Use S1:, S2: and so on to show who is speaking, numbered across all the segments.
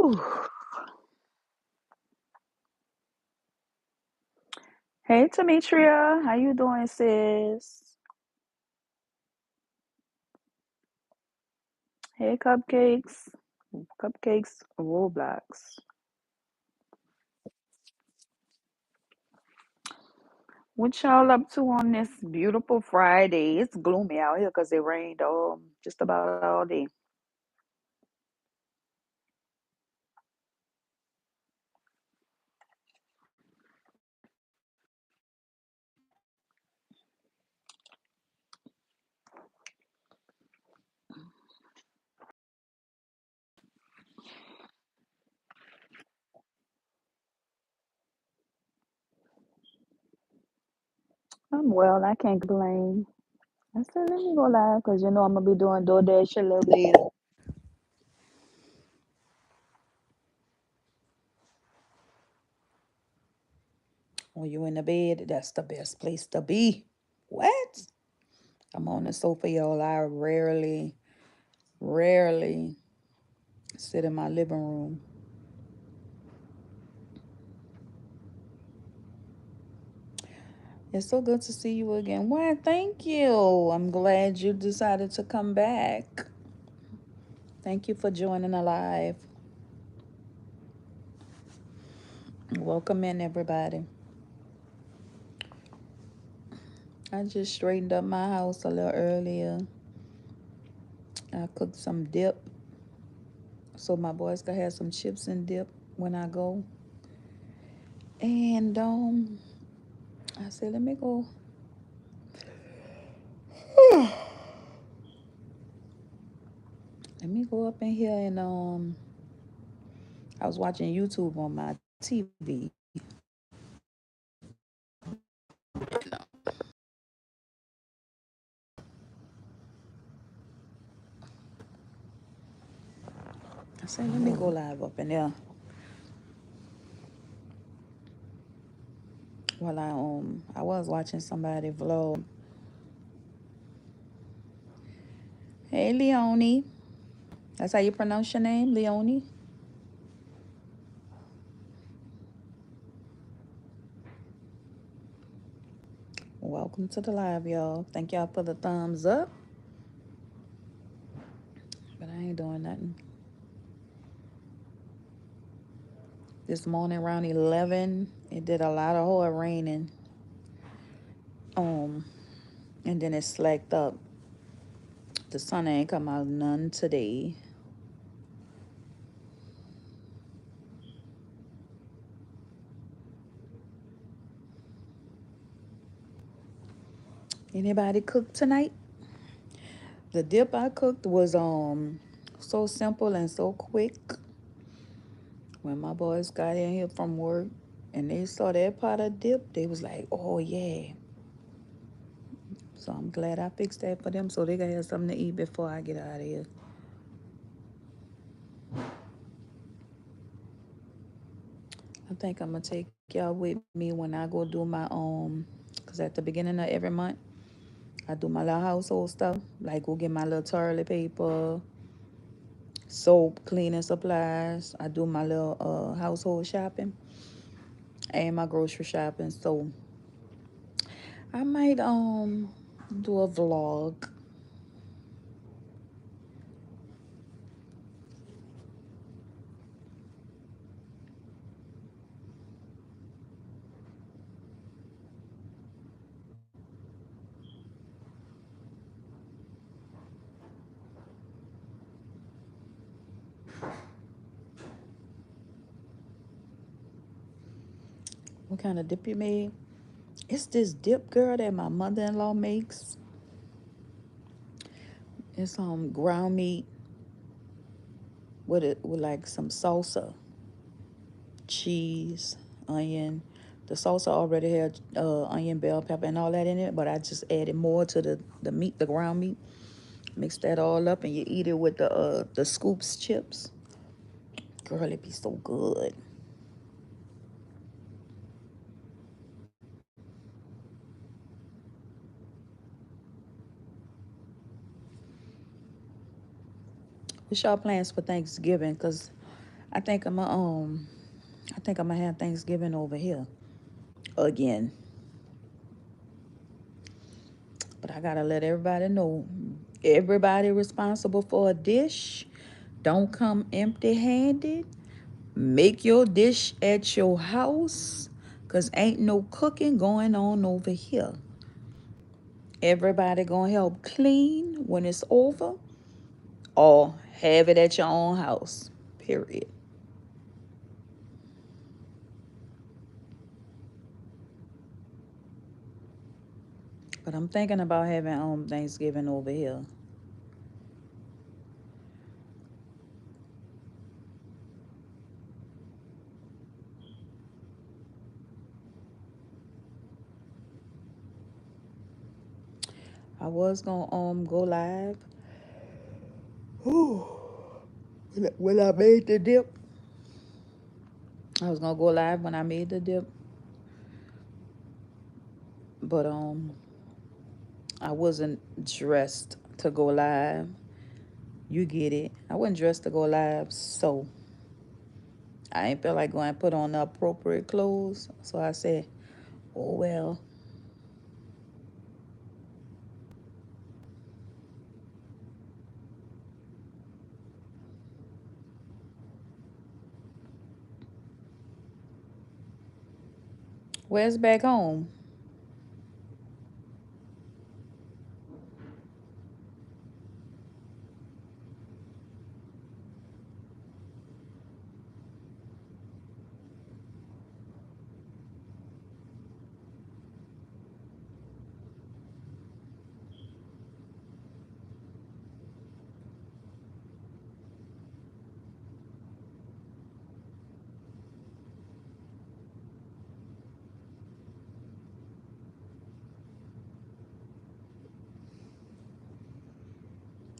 S1: Whew. Hey, Demetria, how you doing, sis? Hey, Cupcakes. Cupcakes, Roblox. What y'all up to on this beautiful Friday? It's gloomy out here because it rained just about all day. I'm well, I can't complain. I said, let me go live because I'm gonna be doing DoorDash a little later. When you in the bed, that's the best place to be. What? I'm on the sofa, y'all. I rarely sit in my living room. It's so good to see you again. Why, thank you. I'm glad you decided to come back. Thank you for joining the live. Welcome in, everybody. I just straightened up my house a little earlier. I cooked some dip so my boys could have some chips and dip when I go. And I said, let me go. Let me go up in here and I was watching YouTube on my TV. I said, let me go live up in there while I was watching somebody vlog. Hey, Leonie. That's how you pronounce your name, Leonie? Welcome to the live, y'all. Thank y'all for the thumbs up. But I ain't doing nothing. This morning around 11, it did a lot of hard raining. Um, and then it slacked up. The sun ain't come out none today. Anybody cook tonight? The dip I cooked was so simple and so quick. When my boys got in here from work and they saw that pot of dip, they was like, oh yeah. So I'm glad I fixed that for them so they can have something to eat before I get out of here. I think I'm gonna take y'all with me when I go do my cause at the beginning of every month I do my little household stuff, like go get my little toilet paper, soap, cleaning supplies. I do my little household shopping and my grocery shopping. So I might do a vlog. What kind of dip you made? It's this dip, girl, that my mother-in-law makes. It's ground meat with like some salsa, cheese, onion. The salsa already had onion, bell pepper, and all that in it, but I just added more to the meat, the ground meat. Mix that all up, and you eat it with the scoops chips. Girl, it be so good. What's y'all plans for Thanksgiving? Cause I think I'm a, I think I'm gonna have Thanksgiving over here again. But I gotta let everybody know, everybody responsible for a dish, don't come empty-handed. Make your dish at your house, cause ain't no cooking going on over here. Everybody gonna help clean when it's over, or have it at your own house. Period. But I'm thinking about having Thanksgiving over here. I was gonna go live. Whew. When I made the dip, I was gonna go live when I made the dip, but I wasn't dressed to go live. You get it. I wasn't dressed to go live, so I ain't feel like going and put on the appropriate clothes. So I said, oh well. Where's back home?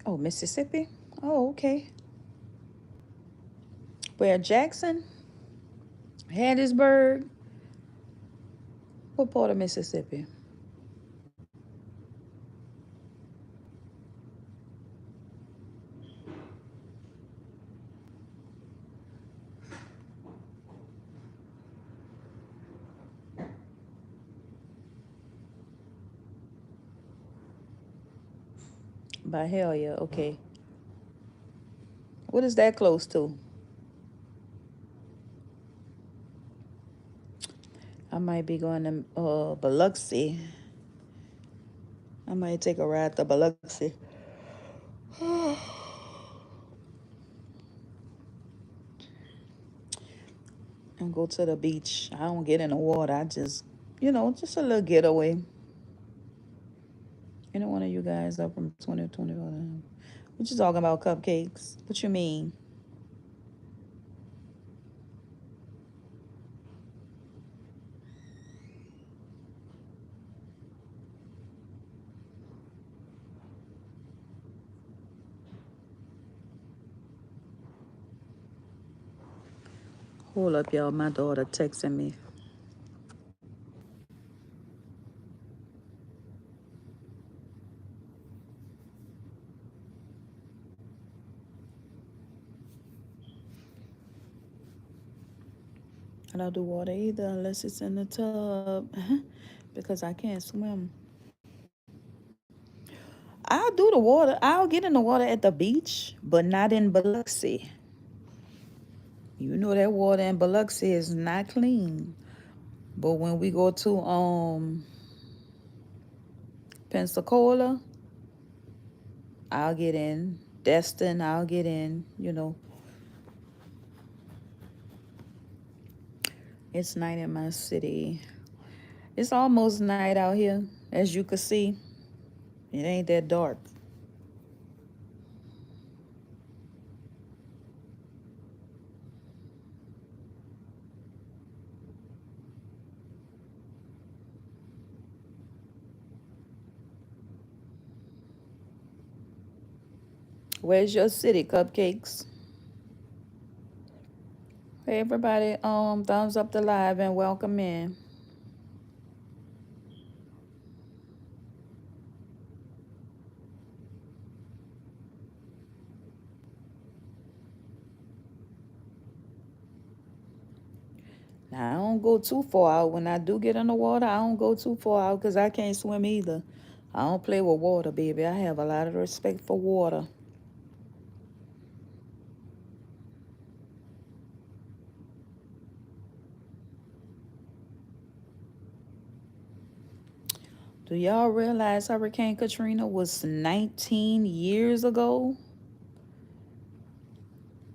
S1: Oh, Mississippi. Oh, okay. Where Jackson, Hattiesburg. What part of Mississippi? By hell yeah. Okay. What is that close to? I might be going to Biloxi. I might take a ride to Biloxi and go to the beach. I don't get in the water. I just, just a little getaway. Any one of you guys up from 2021? What you talking about, cupcakes? What you mean? Hold up, y'all. My daughter texting me. I don't do water either unless it's in the tub because I can't swim. I'll do the water. I'll get in the water at the beach, but not in Biloxi. You know that water in Biloxi is not clean. But when we go to Pensacola, I'll get in. Destin, I'll get in. It's night in my city. It's almost night out here, as you can see. It ain't that dark. Where's your city, cupcakes? Hey everybody, thumbs up the live and welcome in. don't go too far out. When I do get in the water, I don't go too far out because I can't swim either. I don't play with water, baby. I have a lot of respect for water. Do y'all realize Hurricane Katrina was 19 years ago?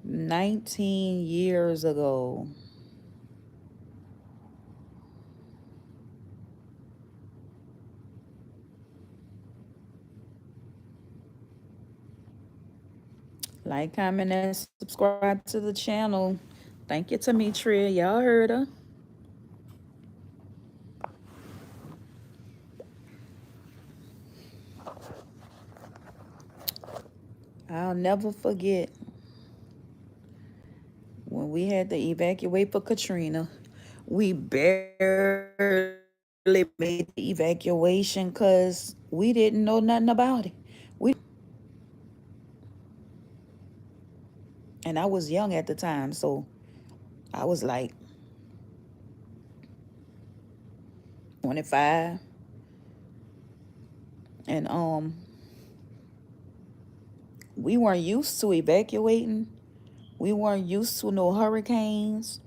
S1: 19 years ago. Like, comment, and subscribe to the channel. Thank you, Demetria. Y'all heard her. I'll never forget when we had to evacuate for Katrina. We barely made the evacuation because we didn't know nothing about it. We and I was young at the time, so I was like 25, and we weren't used to evacuating. We weren't used to no hurricanes.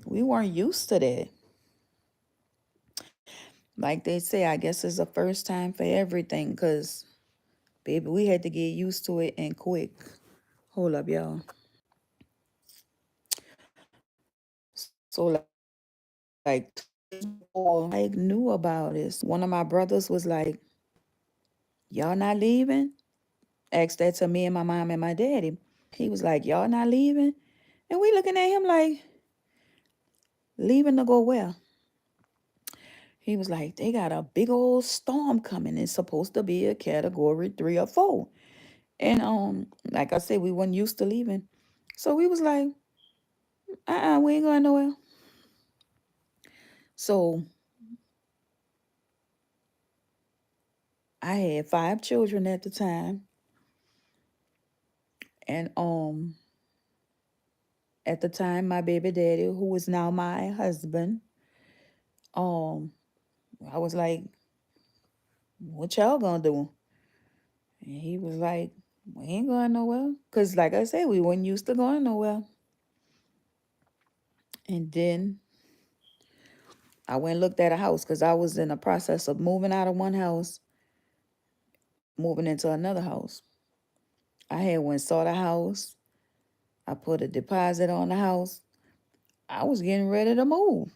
S1: We weren't used to that. Like they say, I guess it's the first time for everything, because, baby, we had to get used to it and quick. Hold up, y'all. So, like, 2 days before I knew about this, one of my brothers was like, y'all not leaving? Asked that to me and my mom and my daddy. He was like, y'all not leaving? And we looking at him like, leaving to go where? He was like, they got a big old storm coming. It's supposed to be a category 3 or 4. And like I said, we weren't used to leaving. So we was like, we ain't going nowhere. So I had 5 children at the time. And at the time, my baby daddy, who is now my husband, um, I was like, what y'all gonna do? And he was like, we ain't going nowhere. Cause like I said, we weren't used to going nowhere. And then I went and looked at a house because I was in the process of moving out of one house, moving into another house. I had went saw the house. I put a deposit on the house. I was getting ready to move.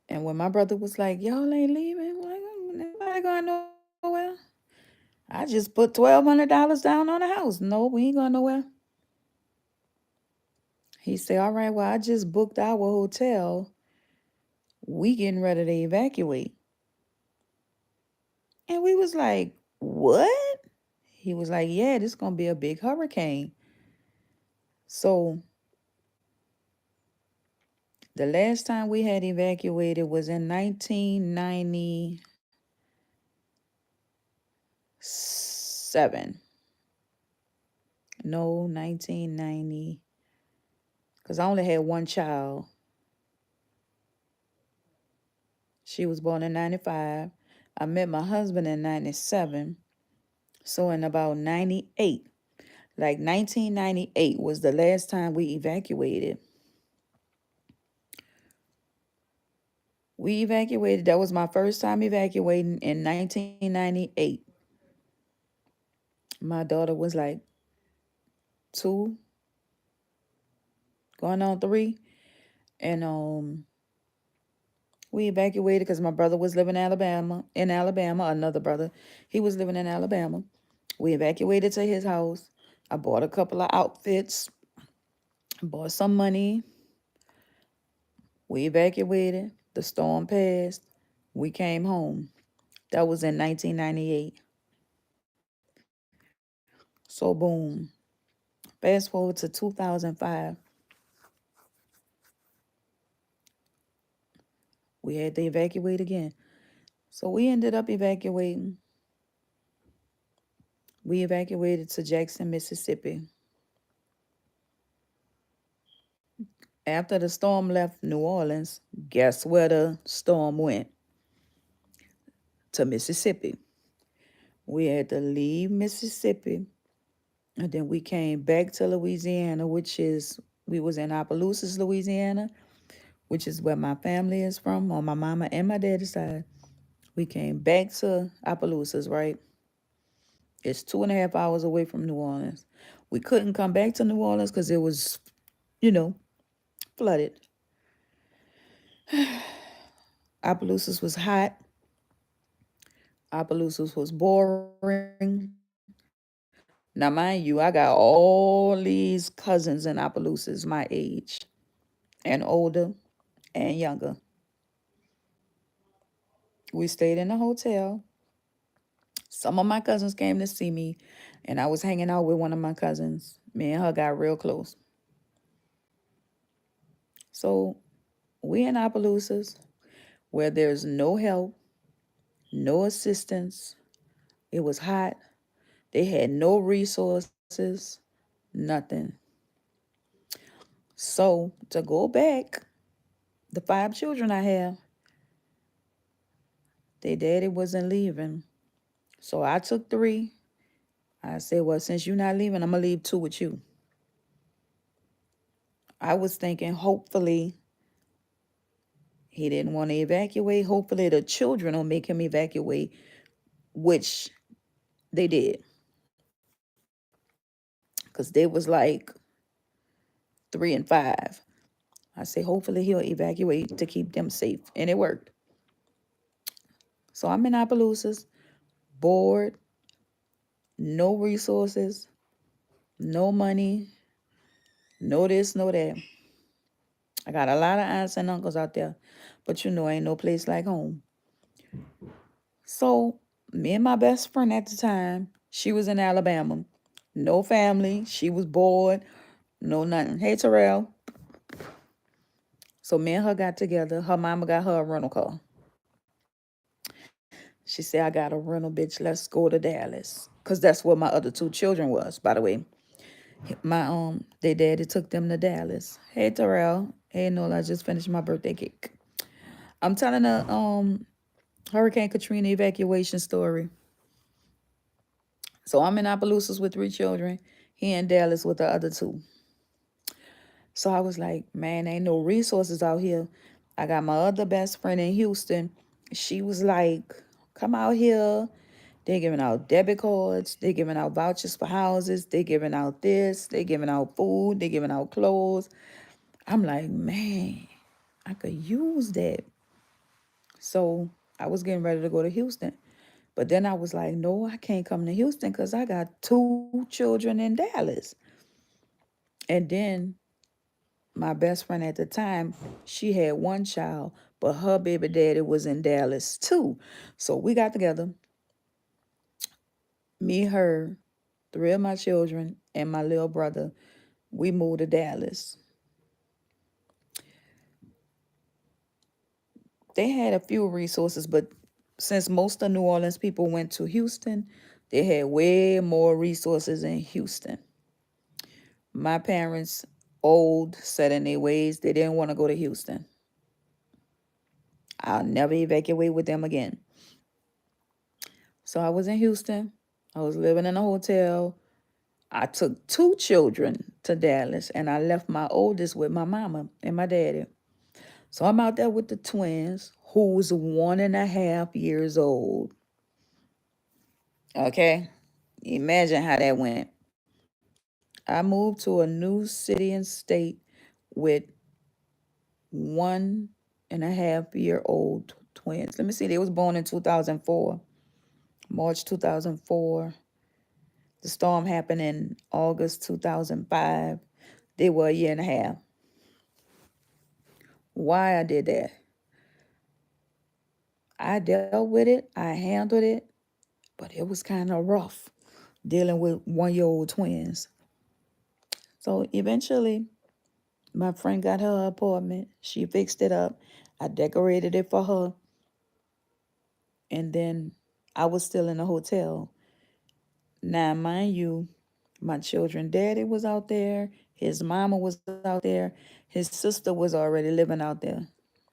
S1: And when my brother was like, y'all ain't leaving, I'm like, nobody going nowhere. I just put $1,200 down on the house. No, we ain't going nowhere. He said, all right, well, I just booked our hotel. We getting ready to evacuate. And we was like, what? He was like, yeah, this is going to be a big hurricane. So the last time we had evacuated was in 1997. No, 1990. Because I only had one child. She was born in 95. I met my husband in 97. So in about 98, like 1998 was the last time we evacuated. We evacuated. That was my first time evacuating in 1998. My daughter was like 2, going on 3. And we evacuated because my brother was living in Alabama. Another brother, he was living in Alabama. We evacuated to his house. I bought a couple of outfits, bought some money. We evacuated. The storm passed. We came home. That was in 1998. So boom. Fast forward to 2005. We had to evacuate again. So we ended up evacuating. We evacuated to Jackson, Mississippi. After the storm left New Orleans, guess where the storm went? To Mississippi. We had to leave Mississippi, and then we came back to Louisiana, which is we was in Opelousas, Louisiana, which is where my family is from on my mama and my daddy's side. We came back to Opelousas, right? It's 2.5 hours away from New Orleans. We couldn't come back to New Orleans because it was, you know, flooded. Opelousas was hot. Opelousas was boring. Now, mind you, I got all these cousins in Opelousas my age and older and younger. We stayed in a hotel. Some of my cousins came to see me, and I was hanging out with one of my cousins. Me and her got real close. So we in Opelousas where there's no help, no assistance. It was hot. They had no resources, nothing. So to go back, the 5 children I have, their daddy wasn't leaving. So I took 3. I said, well, since you're not leaving, I'm going to leave 2 with you. I was thinking, hopefully, he didn't want to evacuate. Hopefully, the children will make him evacuate, which they did. Because they was like 3 and 5. I say, hopefully, he'll evacuate to keep them safe. And it worked. So I'm in Opelousas, bored, no resources, no money, no this, no that. I got a lot of aunts and uncles out there, but ain't no place like home. So, me and my best friend at the time, she was in Alabama. No family. She was bored. No nothing. Hey, Terrell. So, me and her got together. Her mama got her a rental car. She said, I got a rental, bitch. Let's go to Dallas. Because that's where my other 2 children was, by the way. Their daddy took them to Dallas. Hey, Terrell. Hey, Nola. I just finished my birthday cake. I'm telling Hurricane Katrina evacuation story. So I'm in Opelousas with 3 children. He in Dallas with the other 2. So I was like, man, ain't no resources out here. I got my other best friend in Houston. She was like, come out here. They giving out debit cards. They giving out vouchers for houses. They giving out this. They giving out food. They giving out clothes. I'm like, man, I could use that. So I was getting ready to go to Houston. But then I was like, no, I can't come to Houston because I got 2 children in Dallas. And then my best friend at the time, she had 1 child, but her baby daddy was in Dallas too. So we got together, me, her, 3 of my children, and my little brother. We moved to Dallas. They had a few resources, but since most of New Orleans people went to Houston, they had way more resources in Houston. My parents, old, set in their ways, they didn't want to go to Houston. I'll never evacuate with them again. So I was in Houston. I was living in a hotel. I took 2 children to Dallas and I left my oldest with my mama and my daddy. So I'm out there with the twins, who's 1.5 years old. Okay? Imagine how that went. I moved to a new city and state with 1.5-year-old twins. Let me see, they was born in 2004, March 2004. The storm happened in August 2005. They were a year and a half. Why I did that? I dealt with it, I handled it, but it was kind of rough dealing with 1-year-old twins. So eventually, my friend got her apartment. She fixed it up. I decorated it for her. And then I was still in the hotel. Now, mind you, my children' daddy was out there. His mama was out there. His sister was already living out there.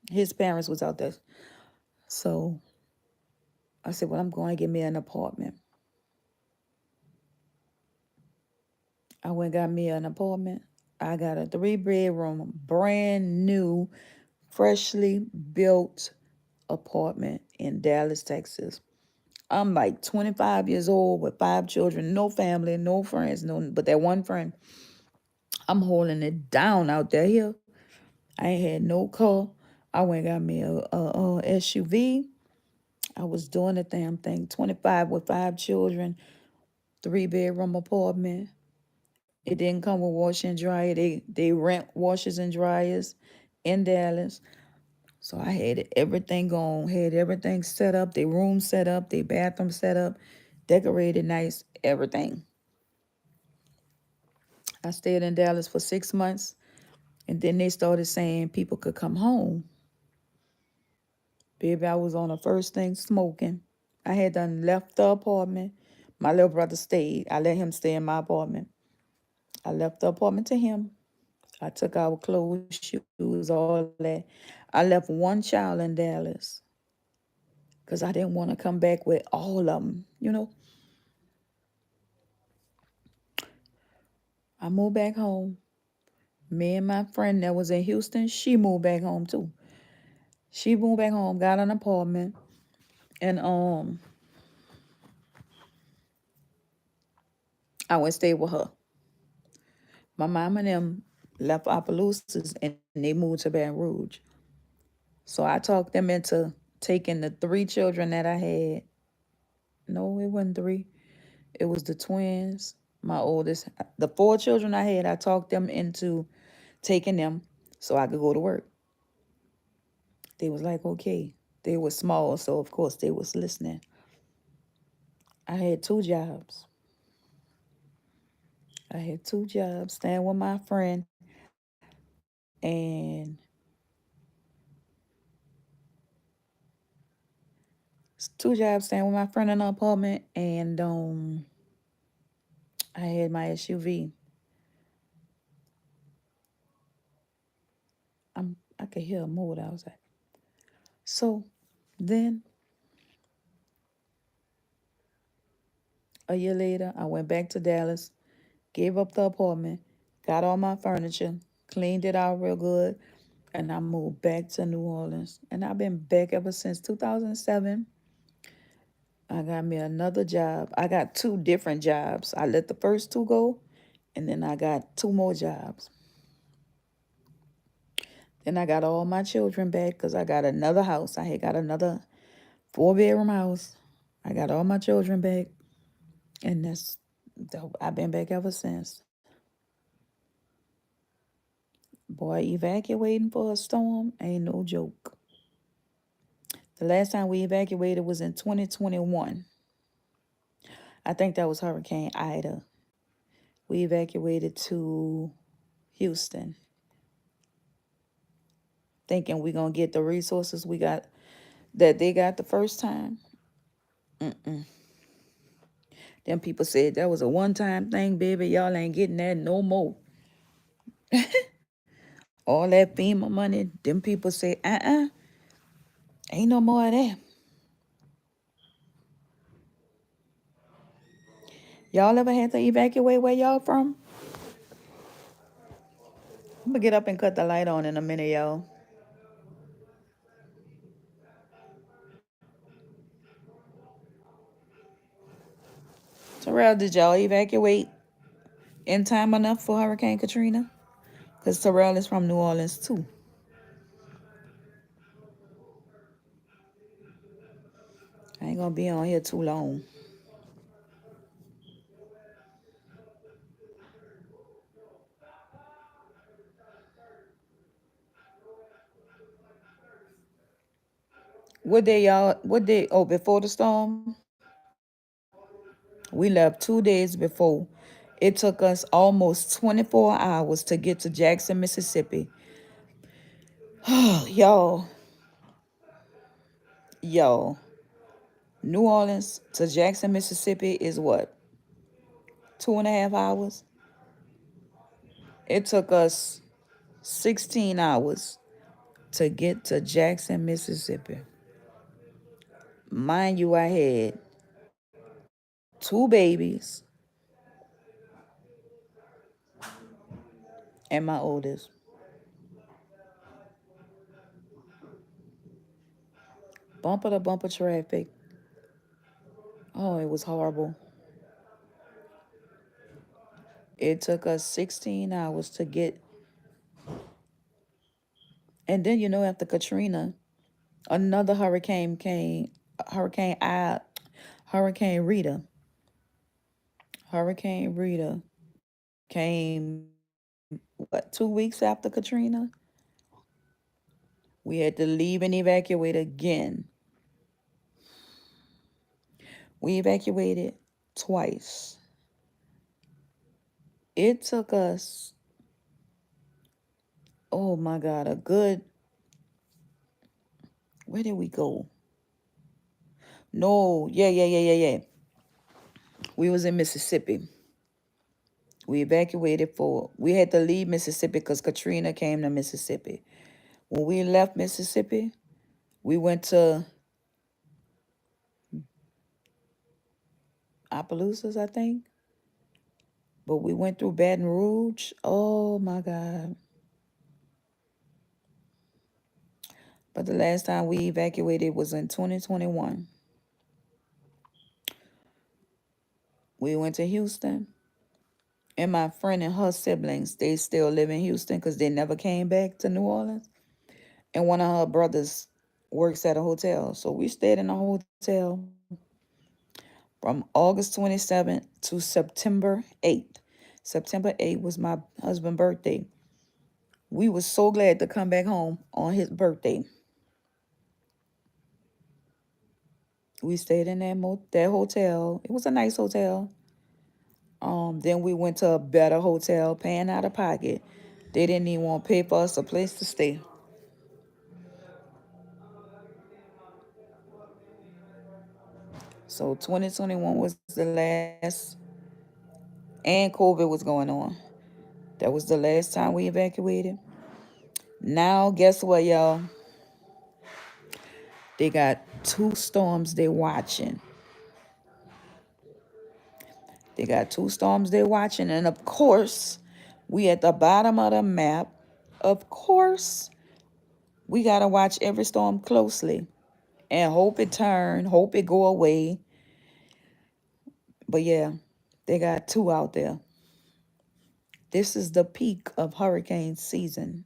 S1: His parents was out there. So I said, well, I'm going to get me an apartment. I went and got me an apartment. I got a 3 bedroom, brand new, freshly built apartment in Dallas, Texas. I'm like 25 years old with 5 children, no family, no friends, no, but that one friend. I'm holding it down out there here. I ain't had no car. I went and got me a SUV. I was doing the damn thing. 25 with 5 children, 3 bedroom apartment. It didn't come with washer and dryer. They rent washers and dryers in Dallas. So I had everything going, had everything set up, their room set up, their bathroom set up, decorated nice, everything. I stayed in Dallas for 6 months, and then they started saying people could come home. Baby, I was on the first thing smoking. I had done left the apartment. My little brother stayed. I let him stay in my apartment. I left the apartment to him. I took our clothes, shoes, all that. I left one child in Dallas because I didn't want to come back with all of them. I moved back home. Me and my friend that was in Houston, she moved back home too. She moved back home, got an apartment, and I went stay with her. My mom and them left Opelousas and they moved to Baton Rouge. So I talked them into taking the 3 children that I had. No, it wasn't three. It was the twins, my oldest. The 4 children I had, I talked them into taking them so I could go to work. They was like, okay. They were small, so of course they was listening. I had 2 jobs. I had 2 jobs, staying with my friend and 2 jobs, staying with my friend in an apartment, and I had my SUV. I could hear a mood outside. So then a year later, I went back to Dallas, gave up the apartment, got all my furniture, cleaned it out real good, and I moved back to New Orleans. And I've been back ever since 2007. I got me another job. I got 2 different jobs. I let the first 2 go, and then I got 2 more jobs. Then I got all my children back because I got another house. I had got another 4 bedroom house. I got all my children back, and I've been back ever since. Boy, evacuating for a storm ain't no joke. The last time we evacuated was in 2021. I think that was Hurricane Ida. We evacuated to Houston, thinking we gonna get the resources we got that they got the first time. Them people said that was a one-time thing, baby. Y'all ain't getting that no more. All that FEMA money, them people say, ain't no more of that. Y'all ever had to evacuate where y'all from? I'm gonna get up and cut the light on in a minute, y'all. Terrell, did y'all evacuate in time enough for Hurricane Katrina? Because Terrell is from New Orleans too. I ain't gonna be on here too long. What day y'all? What day? Oh, before the storm, we left 2 days before. It took us almost 24 hours to get to Jackson, Mississippi. Y'all, y'all, New Orleans to Jackson, Mississippi is what? 2.5 hours? It took us 16 hours to get to Jackson, Mississippi. Mind you, I had two babies and my oldest. Bumper to bumper traffic. Oh, it was horrible. It took us 16 hours to get, and then after Katrina, another hurricane came. Hurricane I, Hurricane Rita. Hurricane Rita came, what, 2 weeks after Katrina? We had to leave and evacuate again. We evacuated twice. It took us, oh my God, a good, where did we go? No, yeah. We was in Mississippi. We had to leave Mississippi because Katrina came to Mississippi. When we left Mississippi, we went to Opelousas, I think. But we went through Baton Rouge. Oh my God. But the last time we evacuated was in 2021. We went to Houston. And my friend and her siblings, they still live in Houston because they never came back to New Orleans. And one of her brothers works at a hotel. So we stayed in a hotel from August 27th to September 8th. September 8th was my husband's birthday. We were so glad to come back home on his birthday. We stayed in that hotel. It was a nice hotel. Then we went to a better hotel, paying out of pocket. They didn't even want to pay for us a place to stay. So 2021 was the last, and COVID was going on. That was the last time we evacuated. Now, guess what, y'all? They got two storms they're watching. They got two storms they're watching. And of course, we at the bottom of the map. Of course, we got to watch every storm closely and hope it turn, hope it go away. But yeah, they got two out there. This is the peak of hurricane season.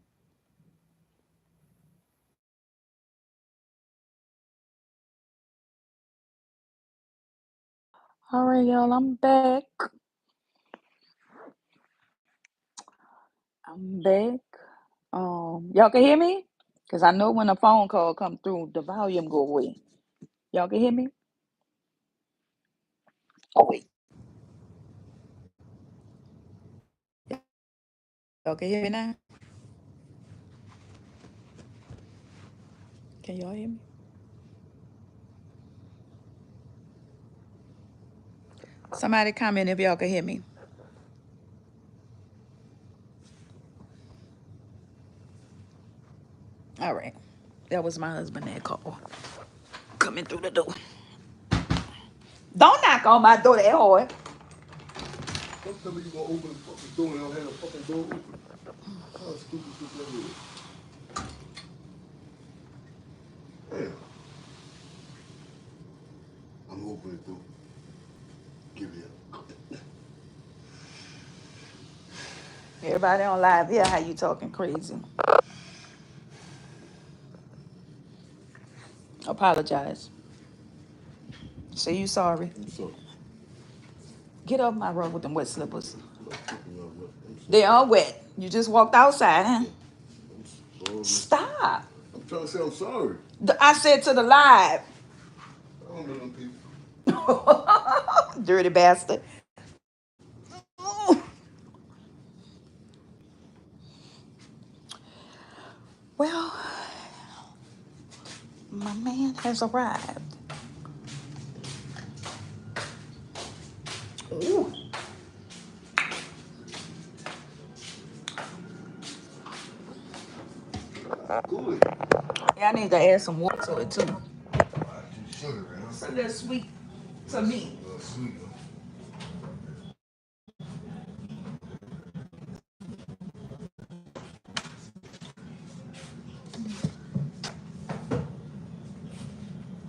S1: All right, y'all, I'm back. I'm back. Y'all can hear me? Cause I know when a phone call come through, the volume go away. Y'all can hear me? Oh wait, y'all can hear me now? Can y'all hear me? Somebody comment if y'all can hear me. All right, that was my husband that called coming through the door. Don't knock on my door that hard. Don't tell me you gonna open the fucking door and I don't have the fucking door open. How stupid that is. Damn. I'm opening the door. Give it up. Everybody on live here, how you talking crazy? Apologize. Say you sorry. I'm sorry. Get off my rug with them wet slippers. They are wet. You just walked outside, huh? Stop. I'm trying to say I'm sorry. I said to the live. I don't know them people. Dirty bastard. Well, my man has arrived. Ooh.
S2: Good.
S1: Yeah, I need to add some water to it too.
S2: Too sugar,
S1: It's
S2: huh?
S1: a little sweet to me.
S2: A little sweet, huh?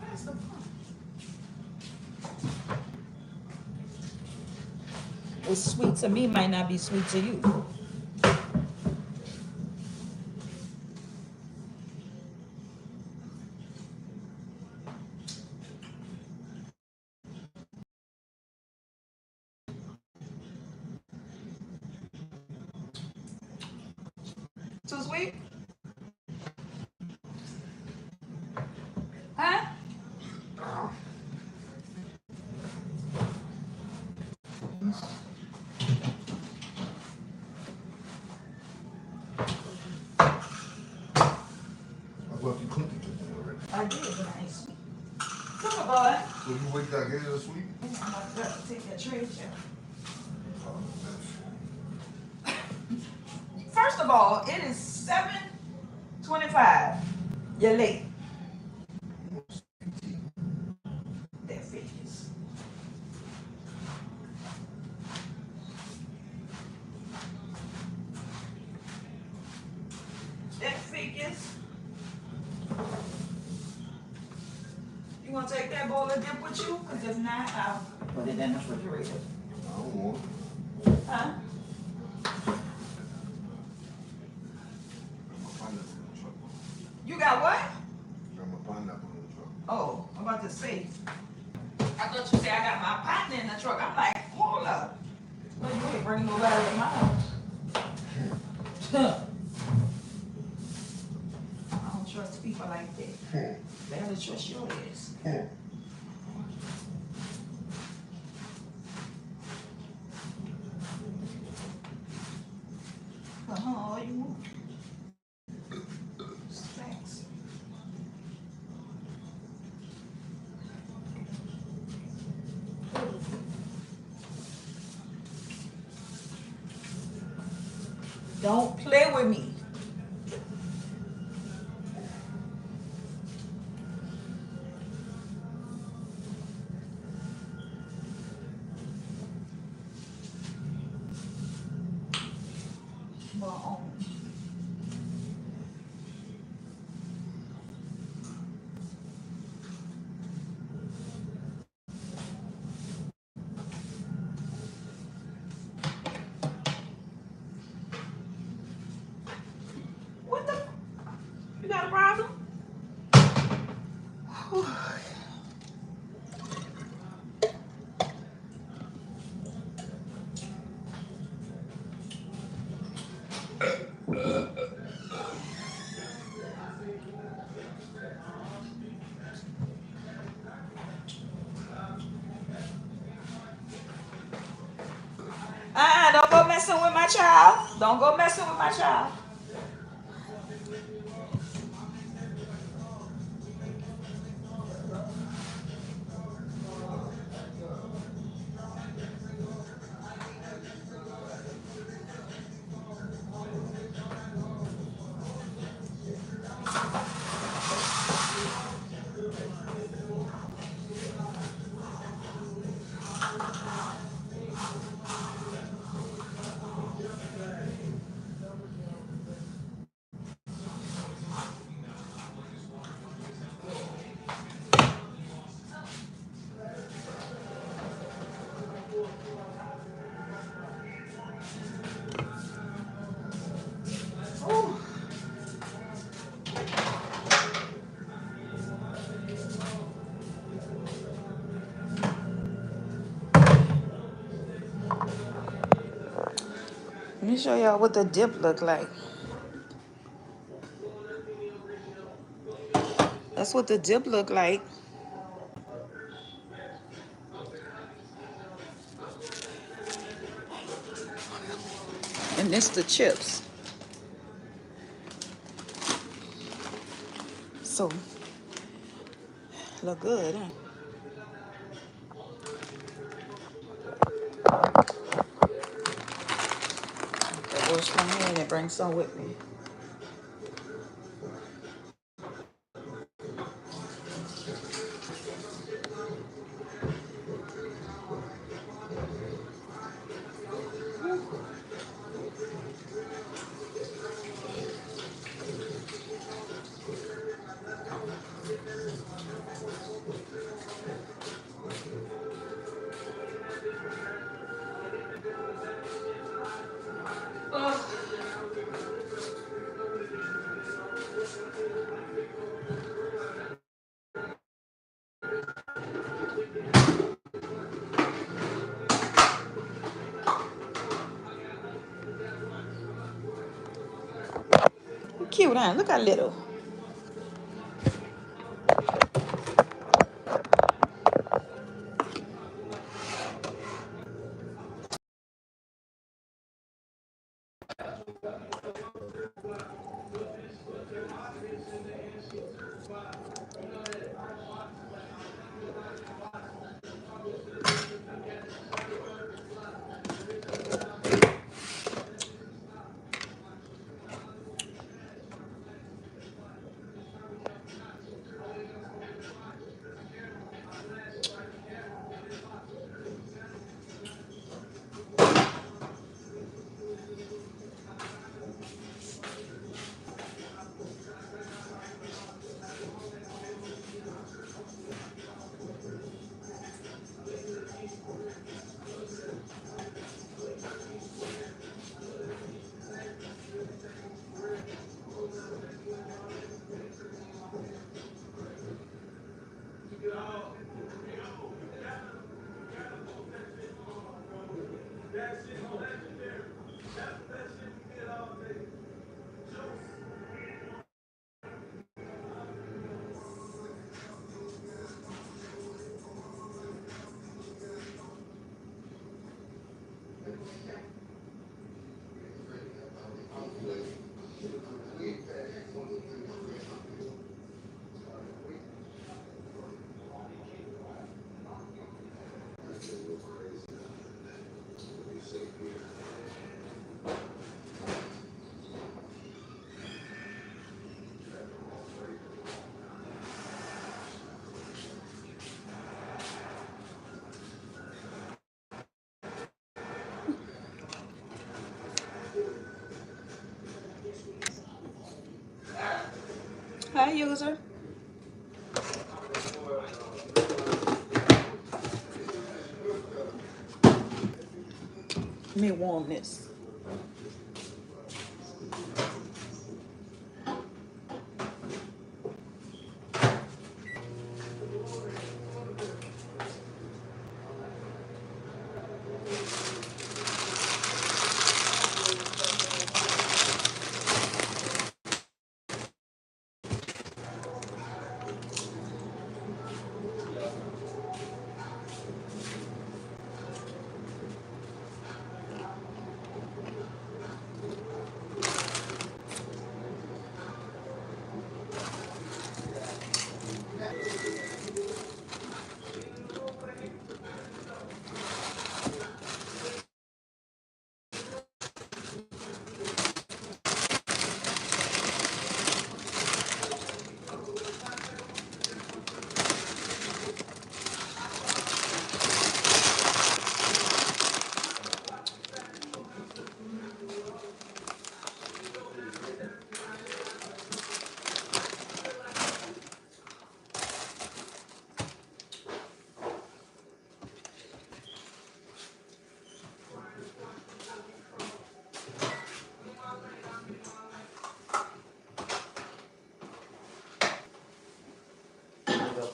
S1: Where's the pump? It's sweet to me, might not be sweet to you. Too sweet? Huh?
S2: I thought you cooked it today already.
S1: I did, but I ain't sweet. Come on, boy.
S2: So you wait till I get it sweet?
S1: I'm about to take that trash out.
S2: Oh,
S1: First of all, it is 7:25. You're late. That figures. That figures. You want to take that bowl of dip with you? Because if not, I'll put it in the refrigerator.
S2: I don't want it.
S1: Huh?
S2: Got my pineapple in the truck.
S1: You got what?
S2: Got my pineapple in the truck.
S1: Oh, I'm about to say. I thought you said I got my partner in the truck. I'm like, hold up. Well, you ain't bringing nobody in my house. I don't trust people like that. Better trust your ass. All you want. Thanks. Don't play with me. Well, what the? You got a problem? Don't go messing with my child. Don't go messing with my child. Ooh. Let me show y'all what the dip look like. That's what the dip look like. And this the chips. So, look good, huh? I wash my hand and bring some with me. Cute, huh? Look how little. Hi, user. Let me warm this.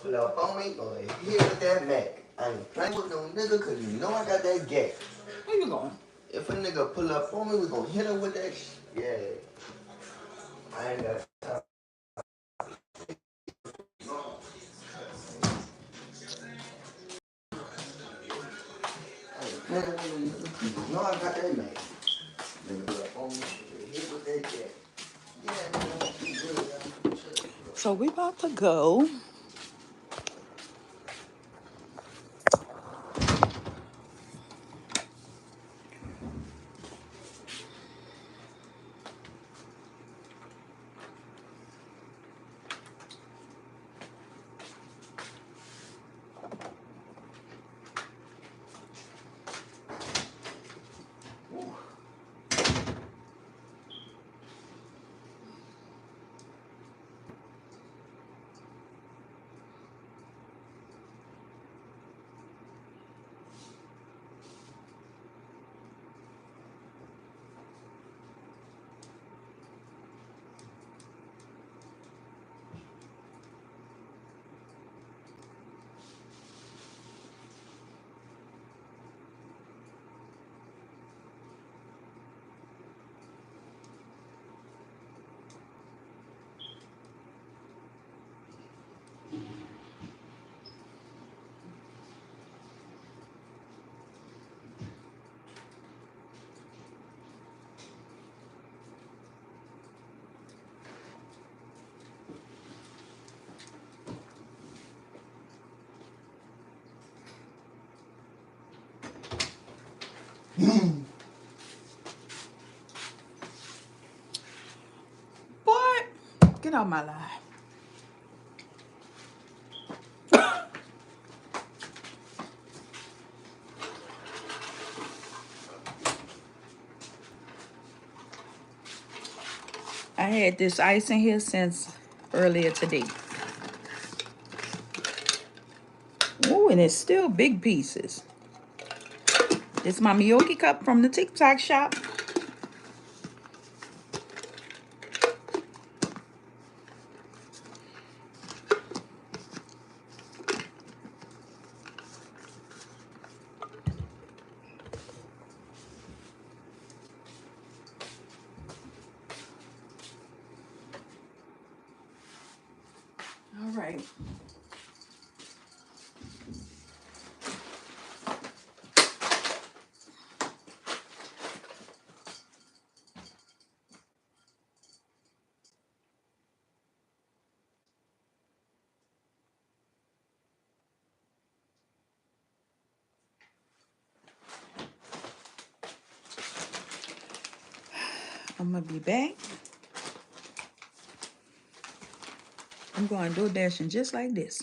S3: Pull up on me, gonna hit with that Mac. I ain't playing with no nigga, cause you know I got that gas.
S1: Where you going?
S3: If a nigga pull up on me, we gonna hit him with that yeah. I ain't got time. I ain't playing with no nigga, cause you know I got that Mac. Nigga pull up on me, hit with that gas. Yeah, nigga, you really got chill.
S1: So we about to go. Boy, get out my life. I had this ice in here since earlier today. Oh, and it's still big pieces. It's my Miyoki cup from the TikTok shop. All right. I'm gonna be back. I'm going door dashing just like this.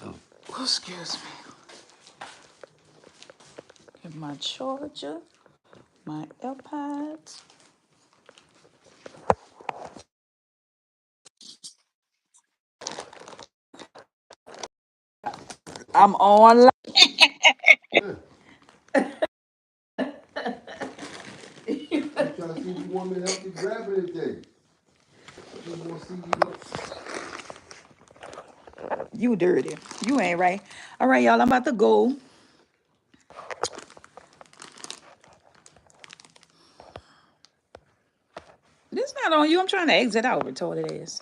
S1: Oh, excuse me. Get my charger, my AirPods. I'm on.
S2: Yeah. I'm trying to see if you want me to help you grab anything. I just want to see you look.
S1: You dirty. You ain't right. All right, y'all. I'm about to go. This not on you. I'm trying to exit out. Retarded ass.